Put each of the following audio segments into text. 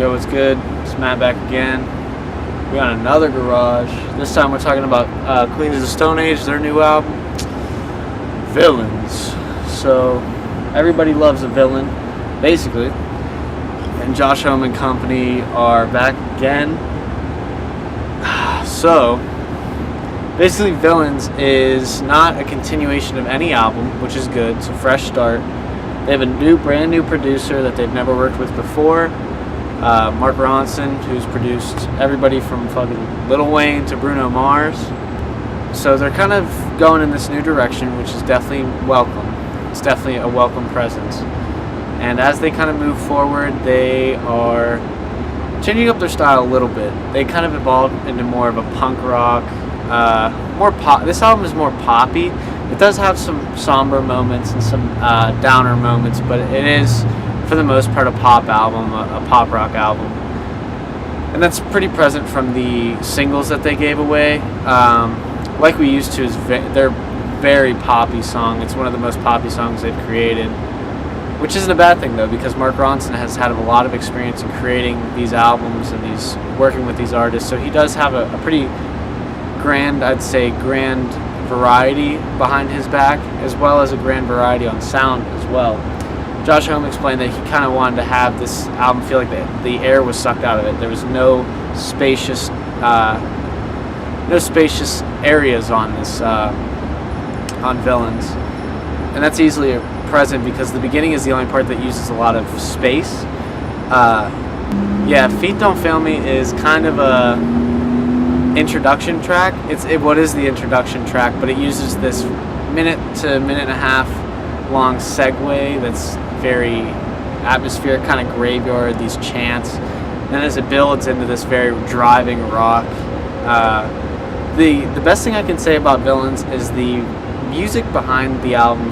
Yo, what's good? It's Matt back again. We got another garage. This time we're talking about Queens of the Stone Age, their new album, Villains. So, everybody loves a villain, basically. And Josh Homme and company are back again. So, basically Villains is not a continuation of any album, which is good. It's a fresh start. They have a brand new producer that they've never worked with before. Mark Ronson, who's produced everybody from fucking Lil Wayne to Bruno Mars. So they're kind of going in this new direction, which is definitely welcome. It's definitely a welcome presence. And as they kind of move forward, they are changing up their style a little bit. They kind of evolved into more of a punk rock, more pop. This album is more poppy. It does have some somber moments and some downer moments, but it is, for the most part, a pop album, a pop rock album. And that's pretty present from the singles that they gave away. Like We Used To is their very poppy song. It's one of the most poppy songs they've created, which isn't a bad thing, though, because Mark Ronson has had a lot of experience in creating these albums and working with these artists, so he does have a pretty grand variety behind his back, as well as a grand variety on sound as well. Josh Homme explained that he kind of wanted to have this album feel like the air was sucked out of it. There was no spacious areas on this on Villains, and that's easily present because the beginning is the only part that uses a lot of space. Feet Don't Fail Me is kind of a introduction track. What is the introduction track, but it uses this minute to minute and a half long segue that's very atmospheric, kind of graveyard, these chants. And then as it builds into this very driving rock, the best thing I can say about Villains is the music behind the album.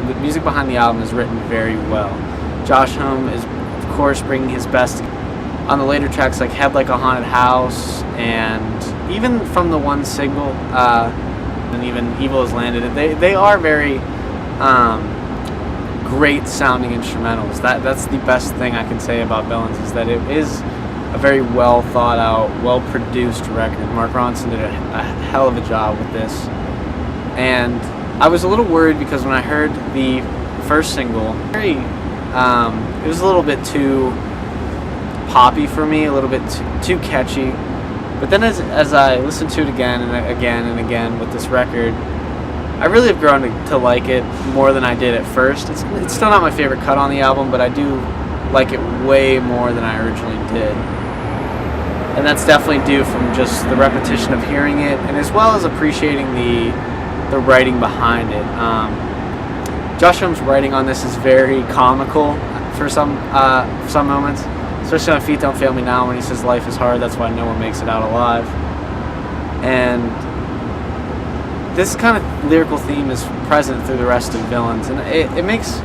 The music behind the album is written very well. Josh Homme is, of course, bringing his best on the later tracks like Head Like a Haunted House, and even from the one single, and even Evil Has Landed. They are very great sounding instrumentals. That's the best thing I can say about Villains, is that it is a very well thought out, well produced record. Mark Ronson did a hell of a job with this. And I was a little worried because when I heard the first single, it was a little bit too poppy for me, a little bit too catchy. But then as I listened to it again and again and again with this record, I really have grown to like it more than I did at first. It's still not my favorite cut on the album, but I do like it way more than I originally did. And that's definitely due from just the repetition of hearing it, and as well as appreciating the writing behind it. Josh Homme's writing on this is very comical for some moments, especially on Feet Don't Fail Me Now when he says life is hard, that's why no one makes it out alive. And this kind of lyrical theme is present through the rest of Villains, and it makes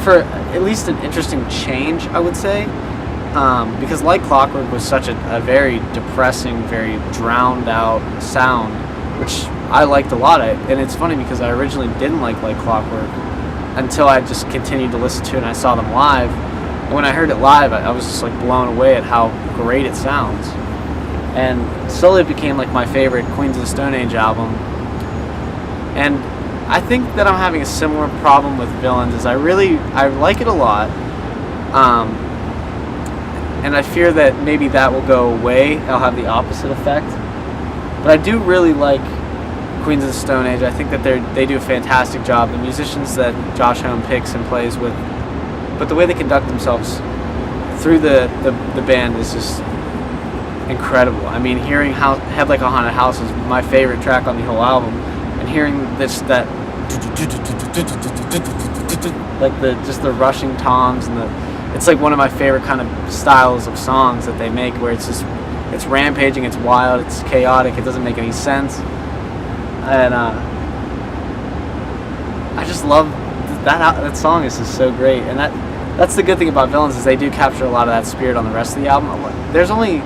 for at least an interesting change, I would say, because Like Clockwork was such a very depressing, very drowned out sound, which I liked a lot. And it's funny because I originally didn't like Clockwork until I just continued to listen to it and I saw them live. And when I heard it live, I was just like blown away at how great it sounds. And slowly it became like my favorite Queens of the Stone Age album. And I think that I'm having a similar problem with Villains, is I like it a lot. And I fear that maybe that will go away. I'll have the opposite effect. But I do really like Queens of the Stone Age. I think that they do a fantastic job. The musicians that Josh Homme picks and plays with, but the way they conduct themselves through the band is just incredible. I mean, hearing Head Like a Haunted House is my favorite track on the whole album, and hearing that like the rushing toms and it's like one of my favorite kind of styles of songs that they make, where it's rampaging, it's wild, it's chaotic, it doesn't make any sense. And I just love that song is just so great. And that's the good thing about Villains, is they do capture a lot of that spirit on the rest of the album. There's only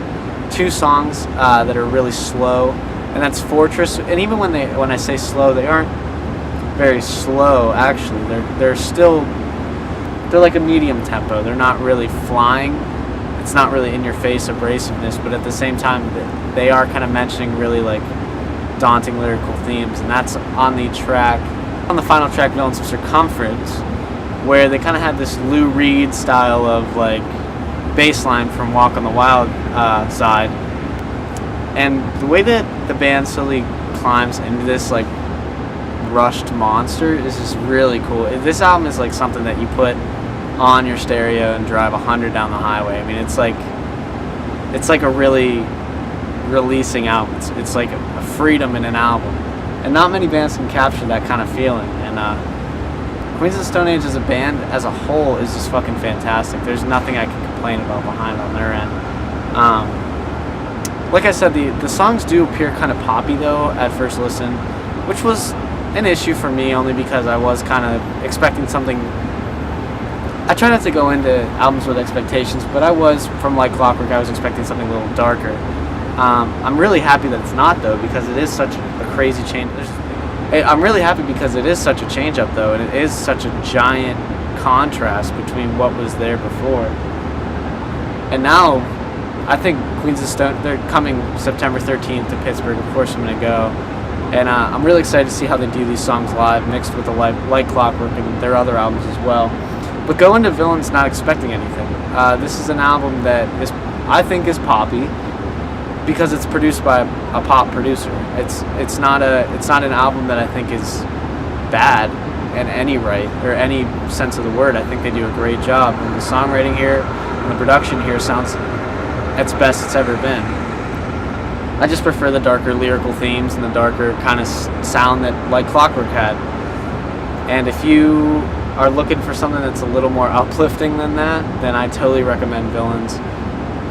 2 songs that are really slow, and that's Fortress. And even when I say slow, they aren't very slow, actually. They're like a medium tempo. They're not really flying. it's not really in your face abrasiveness, but at the same time they are kind of mentioning really like daunting lyrical themes, and that's on the final track, Villains of Circumference, where they kind of had this Lou Reed style of like bass line from Walk on the Wild Side, and the way that the band slowly climbs into this like rushed monster is just really cool. This album is like something that you put on your stereo and drive 100 down the highway. I mean, it's like a really releasing album. It's like a freedom in an album, and not many bands can capture that kind of feeling. And Queens of the Stone Age as a band as a whole is just fucking fantastic. There's nothing I can complain about behind on their end. Like I said, the songs do appear kind of poppy though at first listen, which was an issue for me only because I was kind of expecting something. I try not to go into albums with expectations, but I was, from Like Clockwork, I was expecting something a little darker. I'm really happy that it's not though, because it is such a crazy change. I'm really happy because it is such a change up though, and it is such a giant contrast between what was there before. And now, I think Queens of Stone, they're coming September 13th to Pittsburgh. Of course I'm going to go. And I'm really excited to see how they do these songs live, mixed with the Like Clockwork and their other albums as well. But go into Villains not expecting anything. This is an album that I think is poppy because it's produced by a pop producer. It's not an album that I think is bad in any right or any sense of the word. I think they do a great job, and the songwriting here and the production here sounds its best it's ever been. I just prefer the darker lyrical themes and the darker kind of sound that Like Clockwork had. And if you are looking for something that's a little more uplifting than that, then I totally recommend Villains.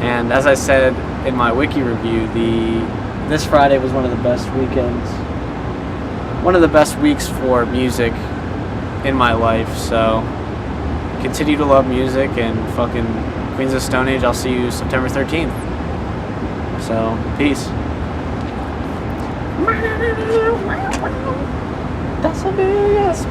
And as I said in my wiki review, this Friday was one of the best weekends, one of the best weeks for music in my life. So continue to love music, and fucking Queens of Stone Age, I'll see you September 13th. So, peace. That's a big ass